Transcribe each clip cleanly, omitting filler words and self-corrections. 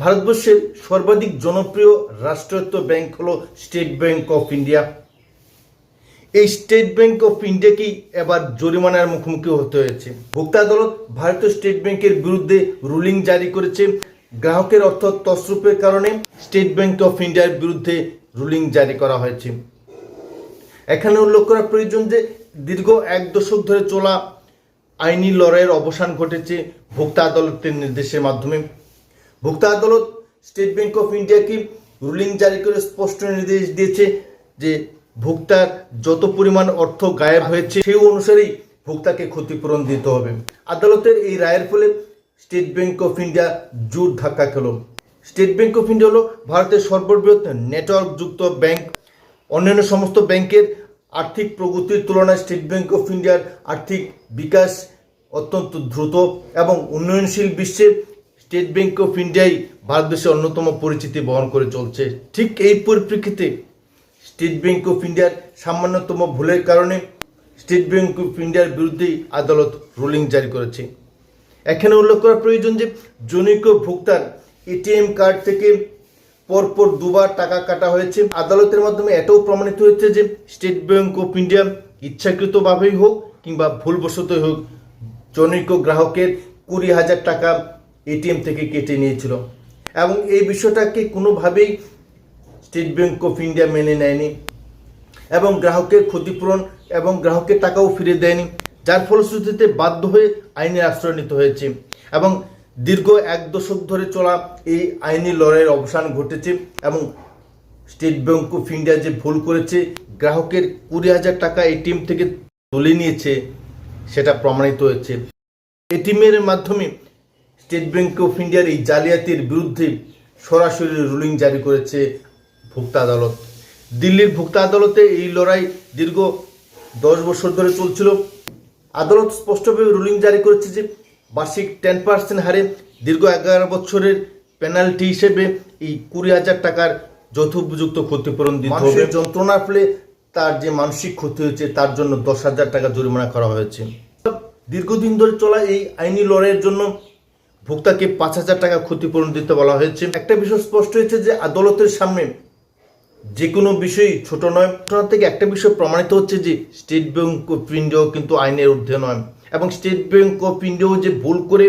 ভারতবর্ষের সর্বাধিক জনপ্রিয় রাষ্ট্রায়ত্ত ব্যাংক হলো স্টেট ব্যাংক অফ ইন্ডিয়া। এই স্টেট ব্যাংক অফ ইন্ডিয়াকেই এবার জরিমানার মুখোমুখি হতে হয়েছে। ভোক্তা আদালত ভারতীয় স্টেট ব্যাংকের বিরুদ্ধে রুলিং জারি করেছে। গ্রাহকের অর্থ তছরূপের কারণে স্টেট ব্যাংক অফ ইন্ডিয়ার বিরুদ্ধে রুলিং জারি করা হয়েছে। এখানে উল্লেখ করা প্রয়োজন যে দীর্ঘ 1 দশক ধরে চলা আইনি লড়াইয়ের অবসান ঘটেছে ভোক্তা আদালতের নির্দেশের মাধ্যমে। ভোক্তা আদালত স্টেট ব্যাংক অফ ইন্ডিয়াকে রুলিং জারি করে স্পষ্ট নির্দেশ দিয়েছে যে ভোক্তার যত পরিমাণ অর্থ গায়েব হয়েছে সেই অনুসারেই ভোক্তাকে ক্ষতিপূরণ দিতে হবে। আদালতের এই রায়ের ফলে স্টেট ব্যাংক অফ ইন্ডিয়া জোর ধাক্কা খেল। স্টেট ব্যাংক অফ ইন্ডিয়া হলো ভারতের সর্ববৃহৎ নেটওয়ার্কযুক্ত ব্যাংক। অন্যান্য সমস্ত ব্যাংকের আর্থিক প্রগতির তুলনায় স্টেট ব্যাংক অফ ইন্ডিয়ার আর্থিক বিকাশ অত্যন্ত দ্রুত এবং উন্নয়নশীল বিশ্বে স্টেট ব্যাংক অফ ইন্ডিয়াই ভারতবর্ষের অন্যতম পরিচিতি বহন করে চলছে। ঠিক এই পরিপ্রেক্ষিতে স্টেট ব্যাংক অফ ইন্ডিয়ার সামান্যতম ভুলের কারণে স্টেট ব্যাংক অফ ইন্ডিয়ার বিরুদ্ধেই আদালত রুলিং জারি করেছে। এখানে উল্লেখ করা প্রয়োজন যে জনৈক ভোক্তার এটিএম কার্ড থেকে পরপর 2 বার টাকা কাটা হয়েছে। আদালতের মাধ্যমে এটাও প্রমাণিত হয়েছে যে স্টেট ব্যাংক অফ ইন্ডিয়া ইচ্ছাকৃতভাবেই হোক কিংবা ভুলবশতই হোক জনৈক গ্রাহকের 20,000 টাকা এটিএম থেকে কেটে নিয়েছিল এবং এই বিষয়টাকে কোনোভাবেই স্টেট ব্যাংক অফ ইন্ডিয়া মেনে নেয়নি এবং গ্রাহকের ক্ষতিপূরণ এবং গ্রাহকের টাকাও ফিরে দেয়নি, যার ফলশ্রুতিতে বাধ্য হয়ে আইনের আশ্রয় নিতে হয়েছে এবং দীর্ঘ 1 দশক ধরে চলা এই আইনি লড়াইয়ের অবসান ঘটেছে এবং স্টেট ব্যাংক অফ ইন্ডিয়া যে ভুল করেছে, গ্রাহকের 20,000 টাকা এটিএম থেকে তুলে নিয়েছে, সেটা প্রমাণিত হয়েছে। এটিএমের মাধ্যমে স্টেট ব্যাংক অফ ইন্ডিয়ার এই জালিয়াতির বিরুদ্ধে সরাসরি রুলিং জারি করেছে ভোক্তা আদালত। দিল্লির ভোক্তা আদালতে এই লড়াই দীর্ঘ 10 বছর ধরে চলছিল। আদালত স্পষ্টভাবে রুলিং জারি করেছে যে বার্ষিক 10% হারে দীর্ঘ 11 বছরের পেনাল্টি হিসেবে এই 20,000 টাকার যথোপযুক্ত ক্ষতিপূরণ দিতে হবে। যন্ত্রণার ফলে তার যে মানসিক ক্ষতি হয়েছে তার জন্য 10,000 টাকা জরিমানা করা হয়েছে। দীর্ঘদিন ধরে চলা এই আইনি লড়াইয়ের জন্য ভোক্তাকে 5,000 টাকা ক্ষতিপূরণ দিতে বলা হয়েছে। একটা বিষয় স্পষ্ট হয়েছে যে আদালতের সামনে যে কোনো বিষয়ই ছোট নয়। ঘটনা থেকে একটা বিষয় প্রমাণিত হচ্ছে যে স্টেট ব্যাংক অফ ইন্ডিয়াও কিন্তু আইনের ঊর্ধ্বে নয় এবং স্টেট ব্যাংক অফ ইন্ডিয়াও যে ভুল করে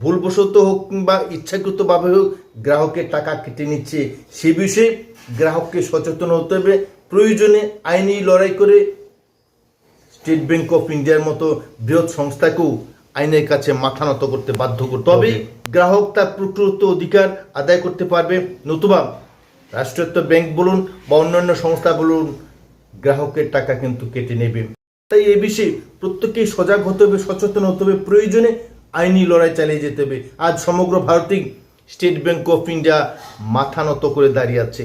ভুলবশত হোক কিংবা ইচ্ছাকৃতভাবে হোক গ্রাহকের টাকা কেটে নিচ্ছে সে বিষয়ে গ্রাহককে সচেতন হতে হবে। প্রয়োজনে আইনি লড়াই করে স্টেট ব্যাংক অফ ইন্ডিয়ার মতো বৃহৎ সংস্থাকেও আইনের কাছে মাথা নত করতে বাধ্য করতে হবে। গ্রাহক তার প্রকৃত অধিকার আদায় করতে পারবে, নতুবা রাষ্ট্রায়ত্ত ব্যাংক বলুন বা অন্যান্য সংস্থা বলুন গ্রাহকের টাকা কিন্তু কেটে নেবে। তাই এই বিষয়ে প্রত্যেকেই সজাগ হতে হবে, সচেতন হতে হবে, প্রয়োজনে আইনি লড়াই চালিয়ে যেতে হবে। আজ সমগ্র ভারতেই স্টেট ব্যাংক অফ ইন্ডিয়া মাথা নত করে দাঁড়িয়ে আছে।